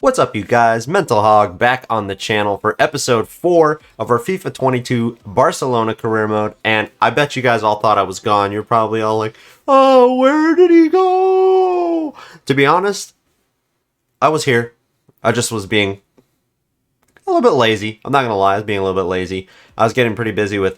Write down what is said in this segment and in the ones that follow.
What's up, you guys? Mental Hog back on the channel for episode 4 of our FIFA 22 Barcelona career mode. And I bet you guys all thought I was gone. You're probably all like, oh, where did he go? To be honest, I was here. I just was being a little bit lazy. I'm not going to lie, I was being a little bit lazy. I was getting pretty busy with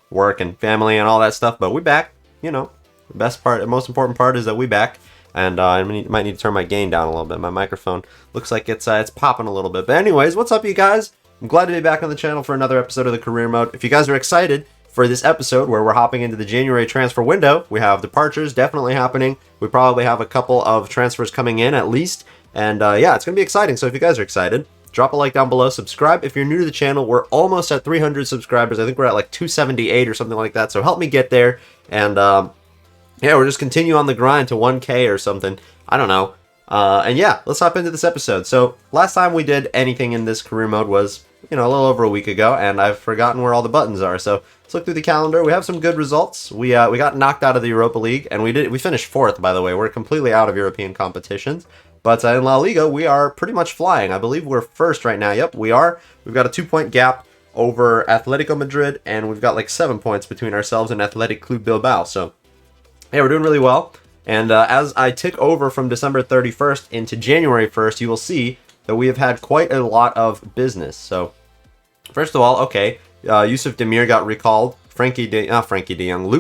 work and family and all that stuff, but we back. You know, the best part, the most important part is that we back. And I might need to turn my gain down a little bit. My microphone looks like it's popping a little bit. But anyways, what's up, you guys? I'm glad to be back on the channel for another episode of the career mode. If you guys are excited for this episode where we're hopping into the January transfer window, we have departures definitely happening. We probably have a couple of transfers coming in at least. And yeah, it's going to be exciting. So if you guys are excited, drop a like down below. Subscribe if you're new to the channel. We're almost at 300 subscribers. I think we're at like 278 or something like that. So help me get there. And yeah, we're just continue on the grind to 1K or something. I don't know. And yeah, let's hop into this episode. So last time we did anything in this career mode was, you know, a little over a week ago, and I've forgotten where all the buttons are. So let's look through the calendar. We have some good results. We got knocked out of the Europa League, and we finished 4th, by the way. We're completely out of European competitions. But in La Liga, we are pretty much flying. I believe we're 1st right now. Yep, we are. We've got a 2-point gap over Atletico Madrid, and we've got like 7 points between ourselves and Athletic Club Bilbao. So yeah, we're doing really well. And as I tick over from December 31st into January 1st, you will see that we have had quite a lot of business. So, first of all, okay, Yusuf Demir got recalled. Luke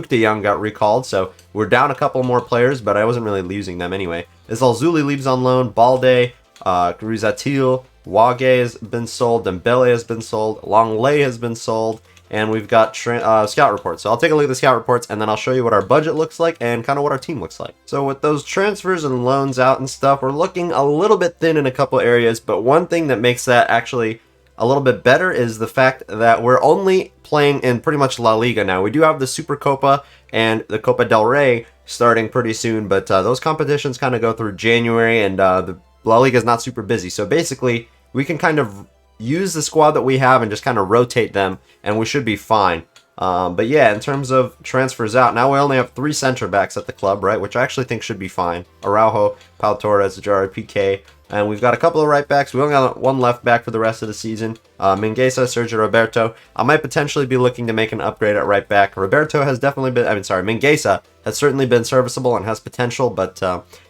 de Jong got recalled. So, we're down a couple more players, but I wasn't really losing them anyway. Zuli leaves on loan. Balde, Gruzatil, Wage has been sold. Dembele has been sold. Longley has been sold. And we've got scout reports. So I'll take a look at the scout reports, and then I'll show you what our budget looks like and kind of what our team looks like. So with those transfers and loans out and stuff, we're looking a little bit thin in a couple areas, but one thing that makes that actually a little bit better is the fact that we're only playing in pretty much La Liga now. We do have the Supercopa and the Copa del Rey starting pretty soon, but those competitions kind of go through January, and the La Liga is not super busy. So basically, we can kind of use the squad that we have and just kind of rotate them, and we should be fine. But yeah, in terms of transfers out, now we only have 3 center backs at the club, right? Which I actually think should be fine. Araujo, Pau Torres, Gerard Piqué, and we've got a couple of right backs. We only got 1 left back for the rest of the season. Mingueza, Sergio Roberto. I might potentially be looking to make an upgrade at right back. Roberto has definitely been, Mingueza has certainly been serviceable and has potential, but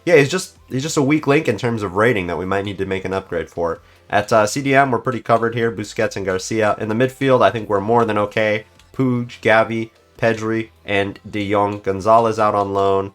yeah, he's just a weak link in terms of rating that we might need to make an upgrade for. At CDM, we're pretty covered here. Busquets and Garcia. In the midfield, I think we're more than okay. Puig, Gavi, Pedri, and De Jong. Gonzalez out on loan.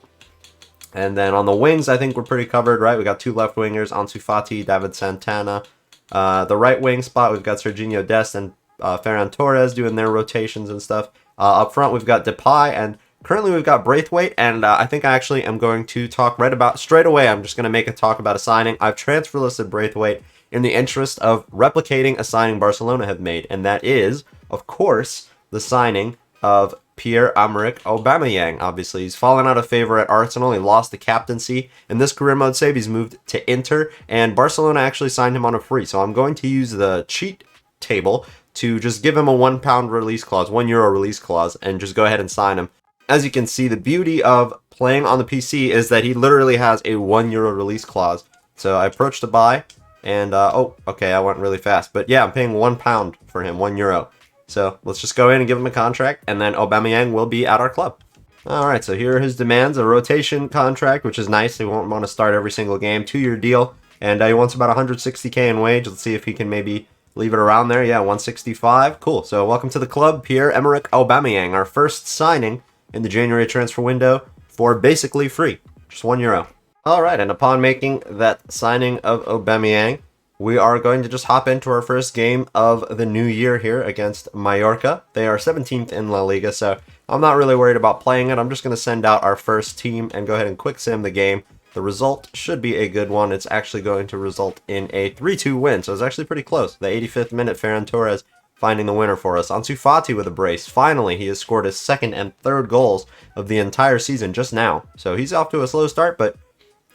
And then on the wings, I think we're pretty covered, right? We got 2 left wingers, Ansu Fati, David Santana. The right wing spot, we've got Serginho Dest and Ferran Torres doing their rotations and stuff. Up front, we've got Depay, and currently we've got Braithwaite, and I think I actually am going to talk right about, straight away, I'm just going to make a talk about a signing. I've transfer listed Braithwaite in the interest of replicating a signing Barcelona have made, and that is, of course, the signing of Pierre-Emerick Aubameyang. Obviously, he's fallen out of favor at Arsenal. He lost the captaincy. In this career mode save, he's moved to Inter, and Barcelona actually signed him on a free. So I'm going to use the cheat table to just give him a £1 release clause, €1 release clause, and just go ahead and sign him. As you can see, the beauty of playing on the PC is that he literally has a €1 release clause. So I approached the buy. And, oh, okay, I went really fast. But yeah, I'm paying £1 for him, €1. So let's just go in and give him a contract, and then Aubameyang will be at our club. Alright, so here are his demands. A rotation contract, which is nice. He won't want to start every single game. 2-year deal, and he wants about $160K in wage. Let's see if he can maybe leave it around there. Yeah, 165. Cool. So welcome to the club, Pierre-Emerick Aubameyang, our first signing in the January transfer window for basically free. Just €1. Alright, and upon making that signing of Aubameyang, we are going to just hop into our first game of the new year here against Mallorca. They are 17th in La Liga, so I'm not really worried about playing it. I'm just going to send out our first team and go ahead and quick sim the game. The result should be a good one. It's actually going to result in a 3-2 win, so it's actually pretty close. The 85th minute, Ferran Torres finding the winner for us. Ansu Fati with a brace. Finally, he has scored his 2nd and 3rd goals of the entire season just now. So he's off to a slow start, but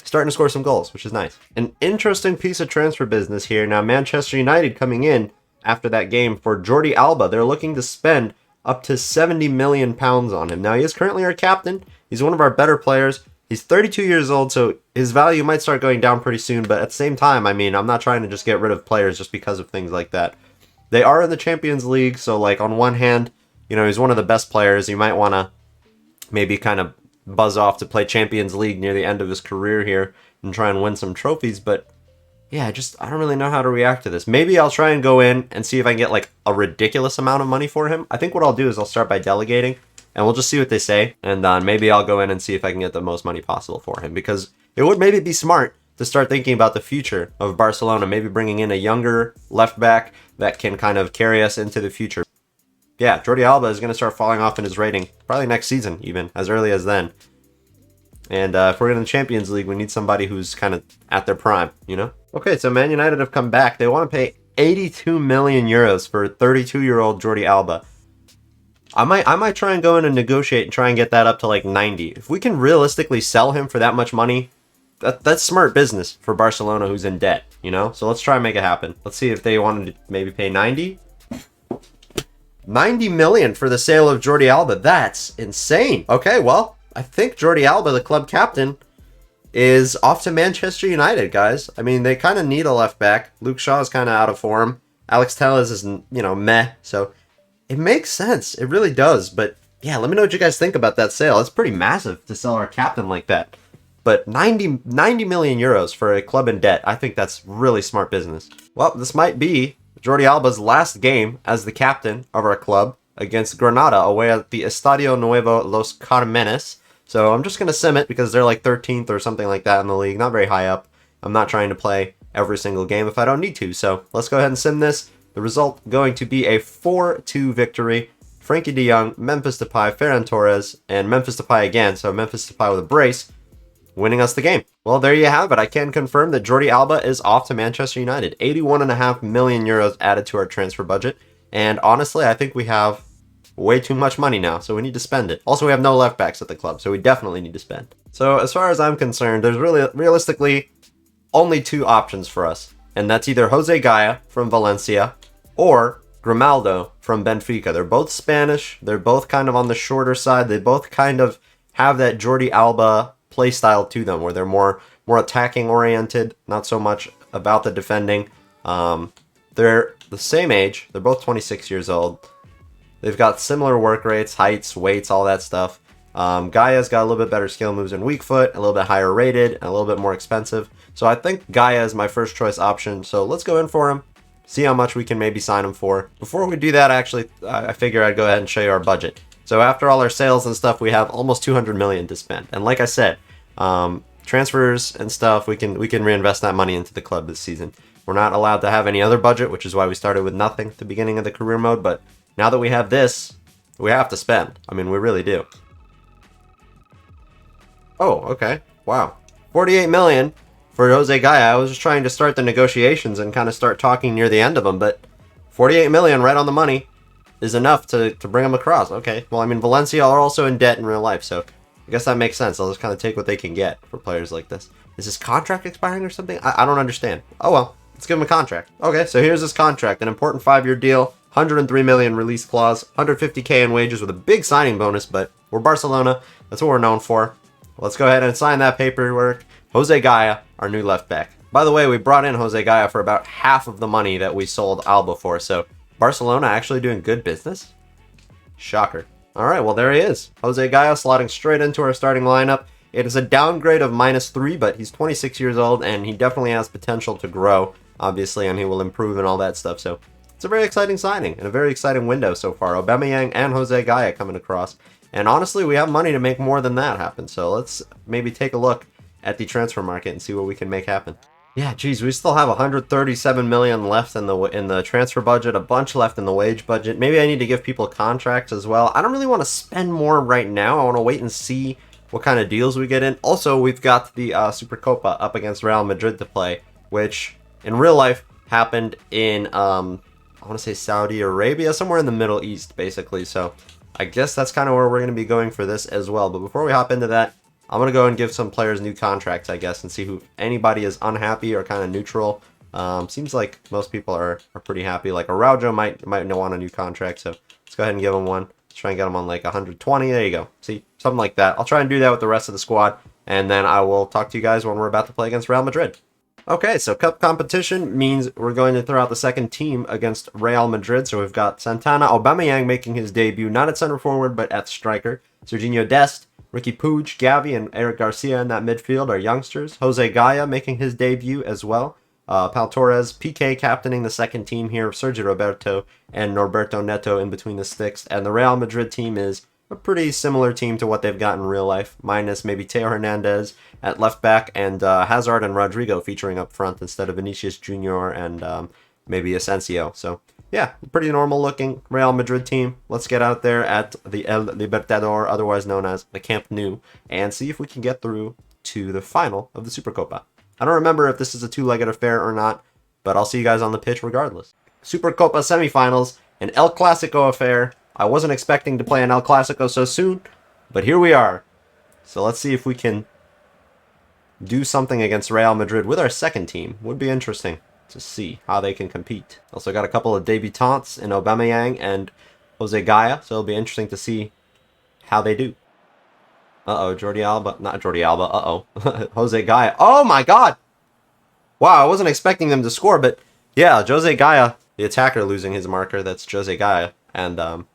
starting to score some goals, which is nice. An interesting piece of transfer business here. Now, Manchester United coming in after that game for Jordi Alba. They're looking to spend up to £70 million on him. Now, he is currently our captain. He's one of our better players. He's 32 years old, so his value might start going down pretty soon, but at the same time, I mean, I'm not trying to just get rid of players just because of things like that. They are in the Champions League, so like on one hand, you know, he's one of the best players. You might want to maybe kind of buzz off to play Champions League near the end of his career here and try and win some trophies, but yeah, I don't really know how to react to this. Maybe I'll try and go in and see if I can get like a ridiculous amount of money for him. I think what I'll do is I'll start by delegating and we'll just see what they say. And maybe I'll go in and see if I can get the most money possible for him, because it would maybe be smart to start thinking about the future of Barcelona, maybe bringing in a younger left back that can kind of carry us into the future. Yeah, Jordi Alba is going to start falling off in his rating, probably next season even, as early as then. And if we're in the Champions League, we need somebody who's kind of at their prime, you know? Okay, so Man United have come back. They want to pay 82 million euros for 32-year-old Jordi Alba. I might try and go in and negotiate and try and get that up to like 90. If we can realistically sell him for that much money, that's smart business for Barcelona, who's in debt, you know? So let's try and make it happen. Let's see if they wanted to maybe pay 90. 90 million for the sale of Jordi Alba. That's insane. Okay, well, I think Jordi Alba, the club captain, is off to Manchester United, guys. I mean, they kind of need a left back. Luke Shaw is kind of out of form. Alex Telles is, you know, meh. So it makes sense. It really does. But yeah, let me know what you guys think about that sale. It's pretty massive to sell our captain like that. But 90 million euros for a club in debt, I think that's really smart business. Well, this might be Jordi Alba's last game as the captain of our club against Granada away at the Estadio Nuevo Los Carmenes. So I'm just going to sim it because they're like 13th or something like that in the league. Not very high up. I'm not trying to play every single game if I don't need to. So let's go ahead and sim this. The result going to be a 4-2 victory. Frankie de Jong, Memphis Depay, Ferran Torres, and Memphis Depay again. So Memphis Depay with a brace, winning us the game. Well, there you have it. I can confirm that Jordi Alba is off to Manchester United. 81.5 million euros added to our transfer budget. And honestly, I think we have way too much money now, so we need to spend it. Also, we have no left backs at the club, so we definitely need to spend. So as far as I'm concerned, there's realistically only two options for us. And that's either Jose Gaya from Valencia or Grimaldo from Benfica. They're both Spanish. They're both kind of on the shorter side. They both kind of have that Jordi Alba play style to them, where they're more attacking oriented, not so much about the defending. They're the same age. They're both 26 years old. They've got similar work rates, heights, weights, all that stuff. Gaia's got a little bit better skill moves than Weak Foot, a little bit higher rated, and a little bit more expensive. So I think Gaia is my first choice option. So let's go in for him, see how much we can maybe sign him for. Before we do that, actually, I figure I'd go ahead and show you our budget. So after all our sales and stuff, we have almost 200 million to spend. And like I said, transfers and stuff, we can reinvest that money into the club this season. We're not allowed to have any other budget, which is why we started with nothing at the beginning of the career mode. But now that we have this, we have to spend. I mean, we really do. Oh, okay. Wow. 48 million for Jose Gaya. I was just trying to start the negotiations and kind of start talking near the end of them, but 48 million right on the money is enough to bring them across. Okay. Well, I mean, Valencia are also in debt in real life, so I guess that makes sense. I'll just kind of take what they can get for players like this. Is his contract expiring or something? I don't understand. Oh, well. Let's give him a contract. Okay, so here's his contract. An important 5-year deal. 103 million release clause. 150k in wages with a big signing bonus, but we're Barcelona. That's what we're known for. Let's go ahead and sign that paperwork. Jose Gaya, our new left back. By the way, we brought in Jose Gaya for about half of the money that we sold Alba for, so Barcelona actually doing good business? Shocker. Alright, well there he is. Jose Gaya slotting straight into our starting lineup. It is a downgrade of -3, but he's 26 years old, and he definitely has potential to grow, obviously, and he will improve and all that stuff, so it's a very exciting signing and a very exciting window so far. Aubameyang and Jose Gaya coming across. And honestly, we have money to make more than that happen, so let's maybe take a look at the transfer market and see what we can make happen. Yeah, geez, we still have 137 million left in the transfer budget, a bunch left in the wage budget. Maybe I need to give people contracts as well. I don't really want to spend more right now. I want to wait and see what kind of deals we get in. Also, we've got the Supercopa up against Real Madrid to play, which in real life happened in, I want to say Saudi Arabia, somewhere in the Middle East, basically. So I guess that's kind of where we're going to be going for this as well. But before we hop into that, I'm going to go and give some players new contracts, I guess, and see who anybody is unhappy or kind of neutral. Seems like most people are pretty happy. Like Araujo might want a new contract, so let's go ahead and give him one. Let's try and get him on like 120. There you go. See, something like that. I'll try and do that with the rest of the squad. And then I will talk to you guys when we're about to play against Real Madrid. Okay, so cup competition means we're going to throw out the second team against Real Madrid. So we've got Santana Aubameyang making his debut, not at center forward, but at striker. Serginho Dest, Ricky Puig, Gavi, and Eric Garcia in that midfield are youngsters. Jose Gaya making his debut as well. Pau Torres, PK captaining the second team here, Sergio Roberto and Norberto Neto in between the sticks. And the Real Madrid team is a pretty similar team to what they've got in real life, minus maybe Teo Hernandez at left back and Hazard and Rodrigo featuring up front instead of Vinicius Jr. and maybe Asensio. So yeah, pretty normal looking Real Madrid team. Let's get out there at the El Libertador, otherwise known as the Camp Nou, and see if we can get through to the final of the Supercopa. I don't remember if this is a two-legged affair or not, but I'll see you guys on the pitch regardless. Supercopa semifinals, an El Clasico affair. I wasn't expecting to play an El Clasico so soon, but here we are. So let's see if we can do something against Real Madrid with our second team. Would be interesting to see how they can compete. Also got a couple of debutantes in Aubameyang and Jose Gaya, so it'll be interesting to see how they do. Jordi Alba. Not Jordi Alba. Jose Gaya. Oh my god! Wow, I wasn't expecting them to score, but yeah, Jose Gaya, the attacker losing his marker, that's Jose Gaya. And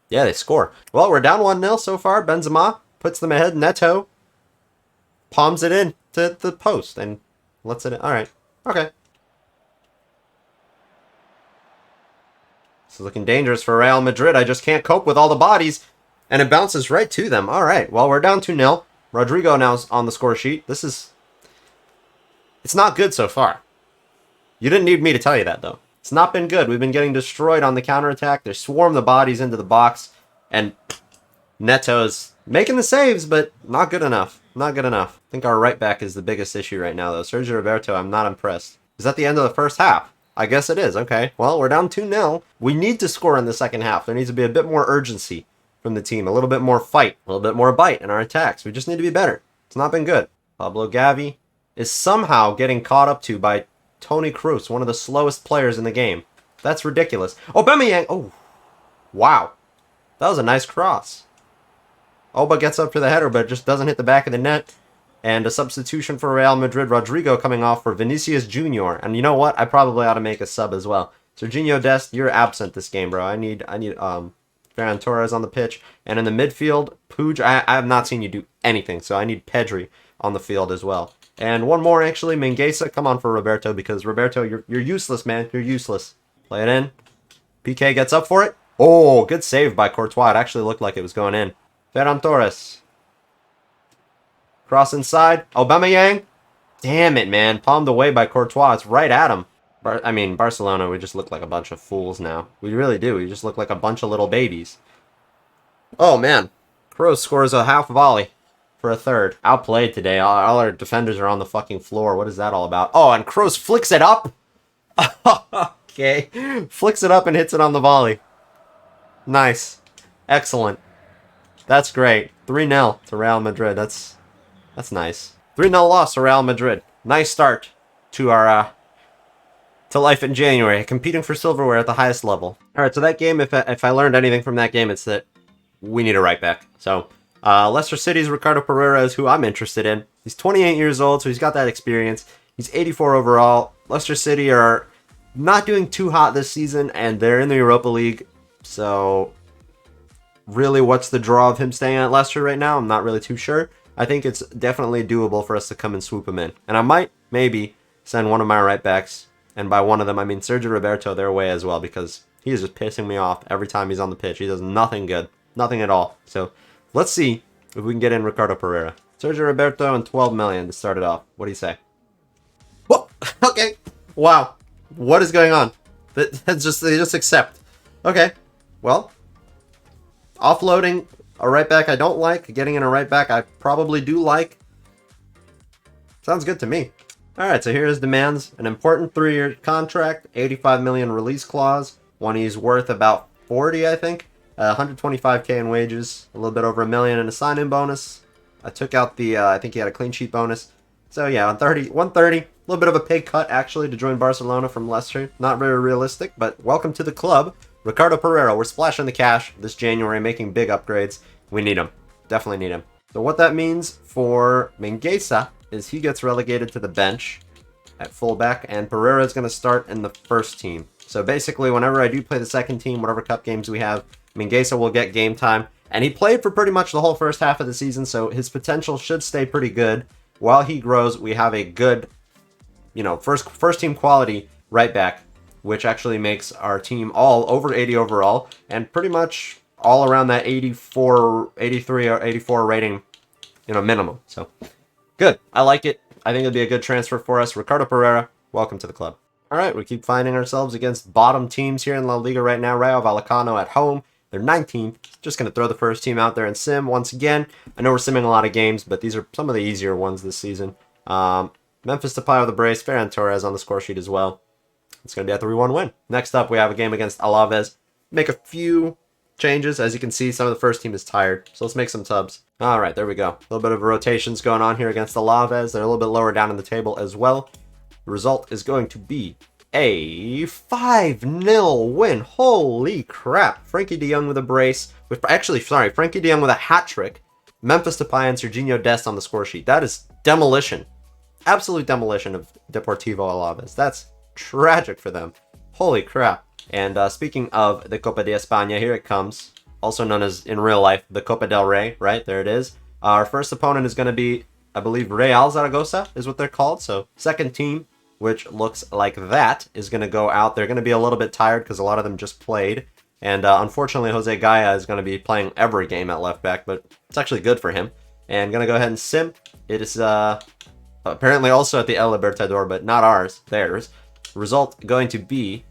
yeah, they score. Well, we're down 1-0 so far. Benzema puts them ahead. Neto palms it in to the post and lets it in. All right. Okay. This is looking dangerous for Real Madrid. I just can't cope with all the bodies. And it bounces right to them. All right. Well, we're down 2-0. Rodrigo now's on the score sheet. It's not good so far. You didn't need me to tell you that, though. It's not been good. We've been getting destroyed on the counterattack. They swarm the bodies into the box. And Neto's making the saves, but not good enough. Not good enough. I think our right back is the biggest issue right now, though. Sergio Roberto, I'm not impressed. Is that the end of the first half? I guess it is. Okay. Well, we're down 2-0. We need to score in the second half. There needs to be a bit more urgency from the team. A little bit more fight. A little bit more bite in our attacks. We just need to be better. It's not been good. Pablo Gavi is somehow getting caught up to by Toni Kroos, one of the slowest players in the game. That's ridiculous. Aubameyang. Oh, wow. That was a nice cross. Oba gets up to the header, but just doesn't hit the back of the net. And a substitution for Real Madrid. Rodrigo coming off for Vinicius Jr. And you know what? I probably ought to make a sub as well. Serginho Dest, you're absent this game, bro. I need Ferran Torres on the pitch. And in the midfield, Puig, I have not seen you do anything. So I need Pedri on the field as well. And one more, actually. Mingueza, come on for Roberto, because Roberto, you're useless, man. You're useless. Play it in. PK gets up for it. Oh, good save by Courtois. It actually looked like it was going in. Ferran Torres. Cross inside. Aubameyang. Damn it, man. Palmed away by Courtois. It's right at him. Barcelona, we just look like a bunch of fools now. We really do. We just look like a bunch of little babies. Oh, man. Kroos scores a half volley for a third. Outplayed today. All our defenders are on the fucking floor. What is that all about? Oh, and Kroos flicks it up. Okay. Flicks it up and hits it on the volley. Nice. Excellent. That's great. 3-0 to Real Madrid. That's nice. 3-0 loss to Real Madrid. Nice start to our to life in January, competing for silverware at the highest level. All right, so that game, if I learned anything from that game, it's that we need a right back. So Leicester City's Ricardo Pereira is who I'm interested in. He's 28 years old, so he's got that experience. He's 84 overall. Leicester City are not doing too hot this season, and they're in the Europa League. So really, what's the draw of him staying at Leicester right now? I'm not really too sure. I think it's definitely doable for us to come and swoop him in. And I might, maybe, send one of my right backs. And by one of them, I mean Sergio Roberto their way as well, because he is just pissing me off every time he's on the pitch. He does nothing good. Nothing at all. So let's see if we can get in Ricardo Pereira. Sergio Roberto and 12 million to start it off. What do you say? Whoa! Okay. Wow. What is going on? That's just, they just accept. Okay. Well, offloading a right back I don't like. Getting in a right back I probably do like. Sounds good to me. Alright, so here his demands. An important 3-year contract, 85 million release clause. One he's worth about 40, I think. 125k in wages, a little bit over $1 million in a sign-in bonus. I took out the, I think he had a clean sheet bonus. So yeah, 130, a little bit of a pay cut actually to join Barcelona from Leicester. Not very realistic, but welcome to the club. Ricardo Pereira, we're splashing the cash this January, making big upgrades. We need him. Definitely need him. So what that means for Mingueza is he gets relegated to the bench at fullback, and Pereira is going to start in the first team. So basically, whenever I do play the second team, whatever cup games we have, Mingueza will get game time. And he played for pretty much the whole first half of the season, so his potential should stay pretty good. While he grows, we have a good, first team quality right back, which actually makes our team all over 80 overall, and pretty much all around that 84, 83, or 84 rating, minimum. So, good. I like it. I think it'll be a good transfer for us. Ricardo Pereira, welcome to the club. All right, we keep finding ourselves against bottom teams here in La Liga right now. Rayo Vallecano at home. They're 19th. Just going to throw the first team out there and sim once again. I know we're simming a lot of games, but these are some of the easier ones this season. Memphis Depay with the brace. Ferran Torres on the score sheet as well. It's going to be a 3-1 win. Next up, we have a game against Alaves. Make a few changes. As you can see, some of the first team is tired. So let's make some subs. All right, there we go. A little bit of rotations going on here against Alaves. They're a little bit lower down in the table as well. The result is going to be a 5-0 win. Holy crap. Frankie de Jong with a brace. Frankie de Jong with a hat trick. Memphis Depay and Serginho Dest on the score sheet. That is demolition. Absolute demolition of Deportivo Alaves. That's tragic for them. Holy crap. And speaking of the Copa de España, here it comes. Also known as, in real life, the Copa del Rey, right? There it is. Our first opponent is going to be, I believe, Real Zaragoza is what they're called. So, second team, which looks like that, is going to go out. They're going to be a little bit tired because a lot of them just played. And unfortunately, Jose Gaya is going to be playing every game at left back, but it's actually good for him. And going to go ahead and sim. It is apparently also at the El Libertador, but not ours, theirs. Result going to be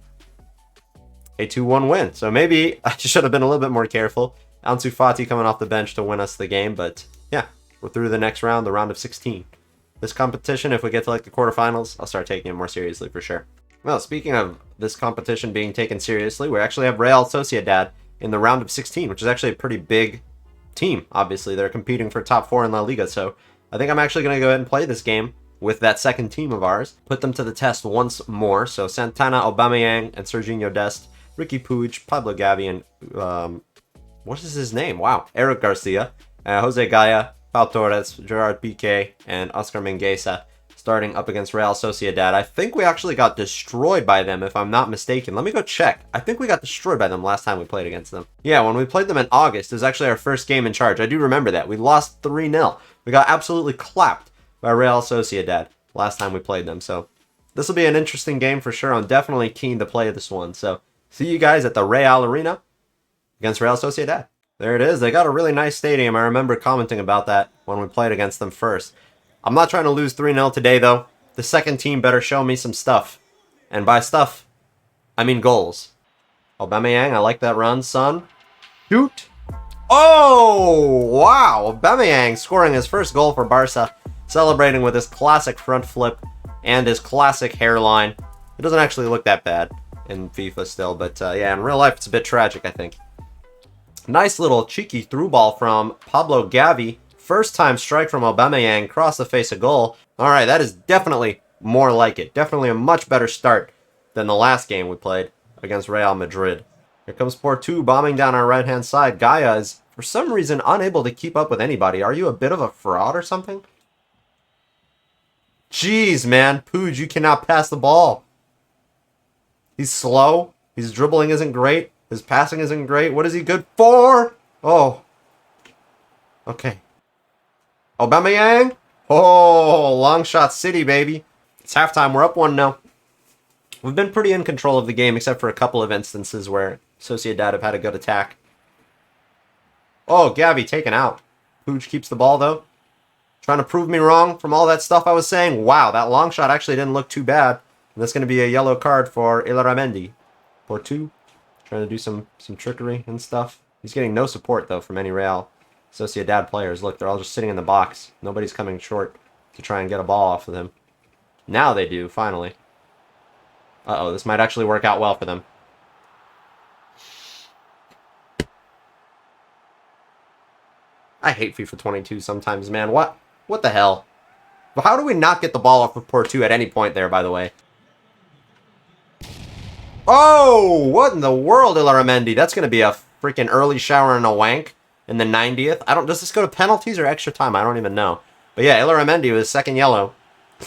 a 2-1 win. So maybe I should have been a little bit more careful. Ansu Fati coming off the bench to win us the game, but yeah, we're through the next round, the round of 16. This competition, if we get to like the quarterfinals, I'll start taking it more seriously for sure. Well, speaking of this competition being taken seriously, we actually have Real Sociedad in the round of 16, which is actually a pretty big team. Obviously, they're competing for top 4 in La Liga, so I think I'm actually going to go ahead and play this game with that second team of ours, put them to the test once more. So Santana, Aubameyang, and Serginho Dest, Ricky Puig, Pablo Gavi, and what is his name? Wow, Eric Garcia, Jose Gaya, Pau Torres, Gerard Piqué, and Oscar Mingueza starting up against Real Sociedad. I think we actually got destroyed by them, if I'm not mistaken. Let me go check. I think we got destroyed by them last time we played against them. Yeah, when we played them in August, it was actually our first game in charge. I do remember that. We lost 3-0. We got absolutely clapped by Real Sociedad last time we played them. So this will be an interesting game for sure. I'm definitely keen to play this one. So see you guys at the Real Arena against Real Sociedad. There it is. They got a really nice stadium. I remember commenting about that when we played against them first. I'm not trying to lose 3-0 today, though. The second team better show me some stuff. And by stuff, I mean goals. Aubameyang, I like that run, son. Shoot. Oh, wow. Aubameyang scoring his first goal for Barca. Celebrating with his classic front flip and his classic hairline. It doesn't actually look that bad in FIFA still, but yeah, in real life it's a bit tragic, I think. Nice little cheeky through ball from Pablo Gavi. First time strike from Aubameyang, cross the face of goal. Alright, that is definitely more like it. Definitely a much better start than the last game we played against Real Madrid. Here comes Porto bombing down our right-hand side. Gaya is, for some reason, unable to keep up with anybody. Are you a bit of a fraud or something? Jeez, man. Puig, you cannot pass the ball. He's slow. His dribbling isn't great. His passing isn't great. What is he good for? Oh. Okay. Aubameyang. Oh, long shot city, baby. It's halftime. We're up 1-0. We've been pretty in control of the game, except for a couple of instances where Sociedad have had a good attack. Oh, Gavi taken out. Puig keeps the ball, though. Trying to prove me wrong from all that stuff I was saying. Wow, that long shot actually didn't look too bad. And that's going to be a yellow card for Illaramendi. Porto trying to do some trickery and stuff. He's getting no support, though, from any Real Sociedad players. Look, they're all just sitting in the box. Nobody's coming short to try and get a ball off of them. Now they do, finally. Uh-oh, this might actually work out well for them. I hate FIFA 22 sometimes, man. What the hell? But how do we not get the ball off of Porto at any point there, by the way? Oh, what in the world, Illaramendi? That's going to be a freaking early shower and a wank in the 90th. Does this go to penalties or extra time? I don't even know. But yeah, Illaramendi with his second yellow.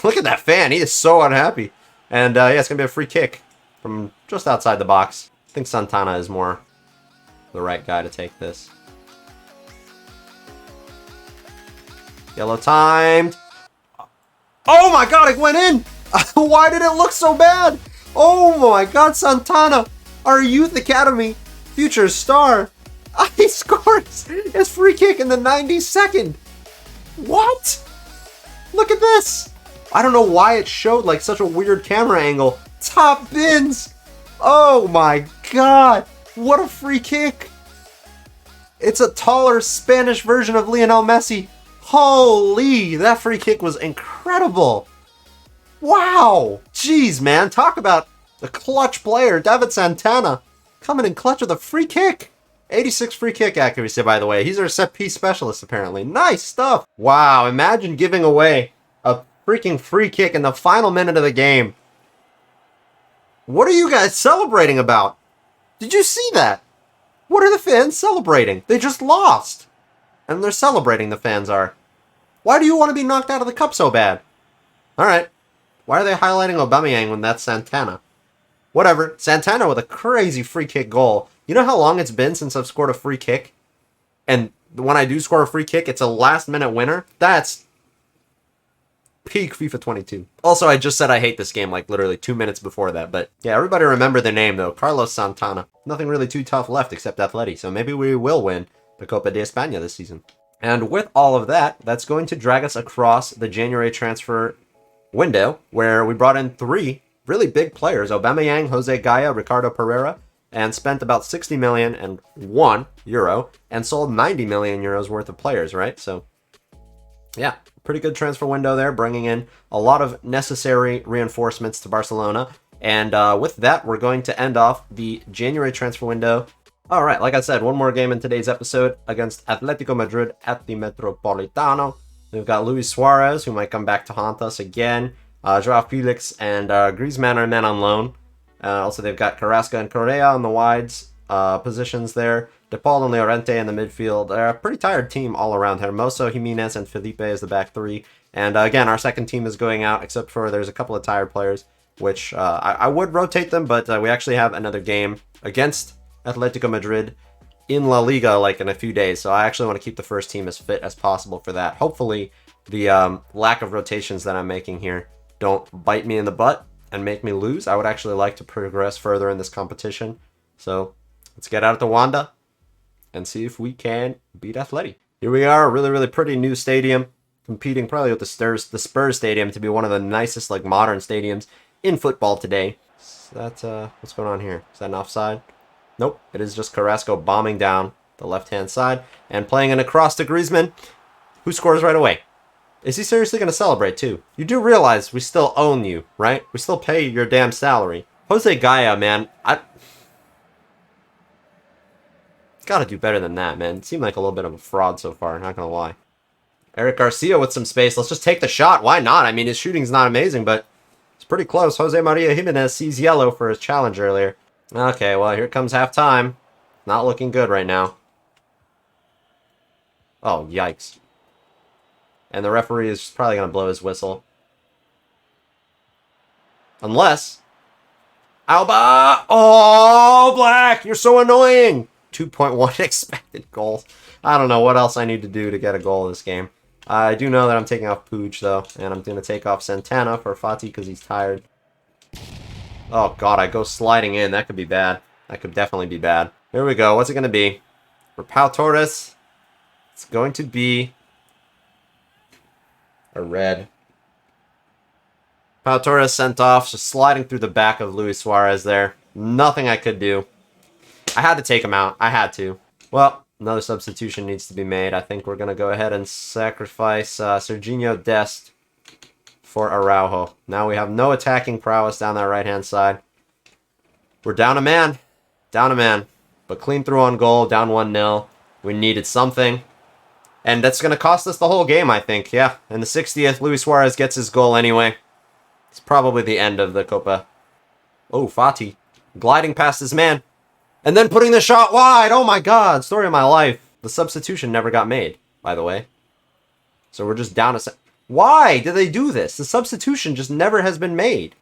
Look at that fan. He is so unhappy. And yeah, it's going to be a free kick from just outside the box. I think Santana is more the right guy to take this. Yellow timed. Oh my god, it went in! Why did it look so bad? Oh my god, Santana, our youth academy future star. He scores his free kick in the 92nd. What? Look at this. I don't know why it showed like such a weird camera angle. Top bins. Oh my god. What a free kick. It's a taller Spanish version of Lionel Messi. Holy, that free kick was incredible. Wow. Jeez, man. Talk about the clutch player, David Santana, coming in clutch with a free kick. 86 free kick accuracy, by the way. He's our set piece specialist, apparently. Nice stuff. Wow, imagine giving away a freaking free kick in the final minute of the game. What are you guys celebrating about? Did you see that? What are the fans celebrating? They just lost. And they're celebrating, the fans are. Why do you want to be knocked out of the cup so bad? Alright. Why are they highlighting Aubameyang when that's Santana? Whatever. Santana with a crazy free kick goal. You know how long it's been since I've scored a free kick? And when I do score a free kick, it's a last-minute winner? That's peak FIFA 22. Also, I just said I hate this game like literally 2 minutes before that. But yeah, everybody remember the name though. Carlos Santana. Nothing really too tough left except Atleti. So maybe we will win the Copa de España this season. And with all of that, that's going to drag us across the January transfer window, where we brought in 3 really big players, Aubameyang, Jose Gaya, Ricardo Pereira, and spent about 60 million and €1 and sold 90 million euros worth of players, right? So yeah, pretty good transfer window there, bringing in a lot of necessary reinforcements to Barcelona. And with that, we're going to end off the January transfer window. All right, like I said, one more game in today's episode against Atletico Madrid at the Metropolitano. We've got Luis Suarez, who might come back to haunt us again. Joao Felix and Griezmann are men on loan. Also, they've got Carrasco and Correa on the wides positions there. De Paul and Llorente in the midfield. They're a pretty tired team all around. Hermoso, Jimenez, and Felipe is the back 3. And again, our second team is going out, except for there's a couple of tired players, which I would rotate them, but we actually have another game against Atletico Madrid in La Liga like in a few days, so I actually want to keep the first team as fit as possible for that. Hopefully the lack of rotations that I'm making here don't bite me in the butt and make me lose. I would actually like to progress further in this competition, so let's get out at the Wanda and see if we can beat Atleti. Here we are, a really pretty new stadium, competing probably with the Spurs Stadium to be one of the nicest like modern stadiums in football today. So that's what's going on here? Is that an offside? Nope, it is just Carrasco bombing down the left-hand side and playing it across to Griezmann, who scores right away. Is he seriously going to celebrate too? You do realize we still own you, right? We still pay your damn salary. Jose Gaya, man, gotta do better than that, man. It seemed like a little bit of a fraud so far, not gonna lie. Eric Garcia with some space. Let's just take the shot. Why not? I mean, his shooting's not amazing, but it's pretty close. Jose Maria Jimenez sees yellow for his challenge earlier. Okay, well, here comes halftime. Not looking good right now. Oh, yikes. And the referee is probably going to blow his whistle. Unless... Alba! Oh, Black! You're so annoying! 2.1 expected goals. I don't know what else I need to do to get a goal this game. I do know that I'm taking off Puig, though. And I'm going to take off Santana for Fati because he's tired. Oh, God, I go sliding in. That could be bad. That could definitely be bad. Here we go. What's it going to be? For Pau Torres, it's going to be a red. Pau Torres sent off, just sliding through the back of Luis Suarez there. Nothing I could do. I had to take him out. I had to. Well, another substitution needs to be made. I think we're going to go ahead and sacrifice Serginho Dest for Araujo. Now we have no attacking prowess down that right-hand side. We're down a man. Down a man. But clean through on goal, down 1-0. We needed something. And that's going to cost us the whole game, I think. Yeah, in the 60th, Luis Suarez gets his goal anyway. It's probably the end of the Copa. Oh, Fati. Gliding past his man. And then putting the shot wide. Oh my God. Story of my life. The substitution never got made, by the way. So we're just down a set. Why did they do this? The substitution just never has been made.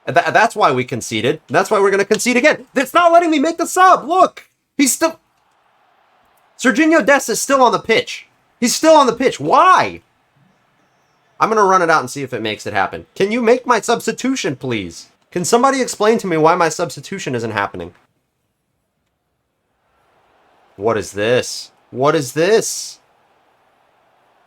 That's why we conceded. That's why we're going to concede again. It's not letting me make the sub. Look. He's still... Serginho Dest is still on the pitch. He's still on the pitch. Why? I'm going to run it out and see if it makes it happen. Can you make my substitution, please? Can somebody explain to me why my substitution isn't happening? What is this? What is this?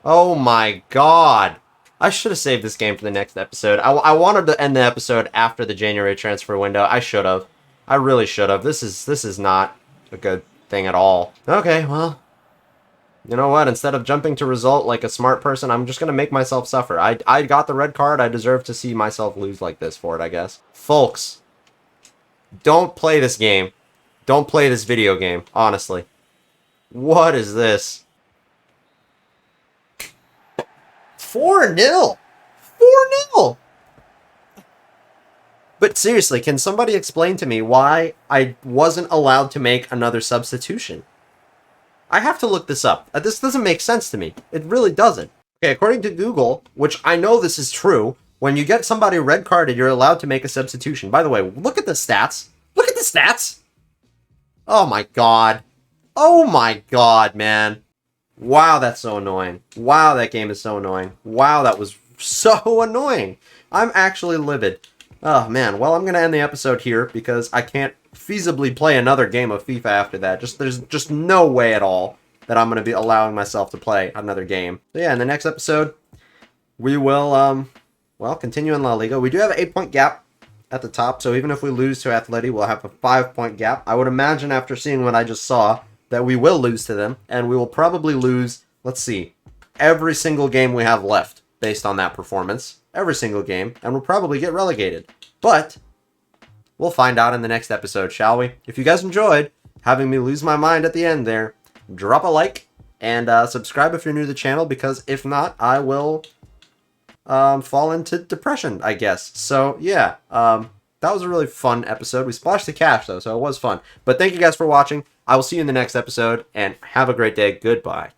Oh my god. I should have saved this game for the next episode. I wanted to end the episode after the January transfer window. I should have. I really should have. This is not a good thing at all. Okay, well. You know what? Instead of jumping to result like a smart person, I'm just going to make myself suffer. I got the red card. I deserve to see myself lose like this for it, I guess. Folks, don't play this game. Don't play this video game, honestly. What is this? 4-0. 4-0. But seriously, can somebody explain to me why I wasn't allowed to make another substitution? I have to look this up. This doesn't make sense to me. It really doesn't. Okay, according to Google, which I know this is true, when you get somebody red carded, you're allowed to make a substitution. By the way, look at the stats. Look at the stats. Oh my god. Oh my god, man. Wow, that's so annoying. Wow, that game is so annoying. Wow, that was so annoying. I'm actually livid. Oh, man. Well, I'm going to end the episode here because I can't feasibly play another game of FIFA after that. There's just no way at all that I'm going to be allowing myself to play another game. So, yeah, in the next episode, we will, well, continue in La Liga. We do have an 8-point gap at the top, so even if we lose to Atleti, we'll have a 5-point gap. I would imagine after seeing what I just saw that we will lose to them, and we will probably lose, let's see, every single game we have left based on that performance. Every single game, and we'll probably get relegated. But we'll find out in the next episode, shall we? If you guys enjoyed having me lose my mind at the end there, drop a like and subscribe if you're new to the channel, because if not, I will fall into depression, I guess. So, yeah, that was a really fun episode. We splashed the cash, though, so it was fun. But thank you guys for watching. I will see you in the next episode, and have a great day. Goodbye.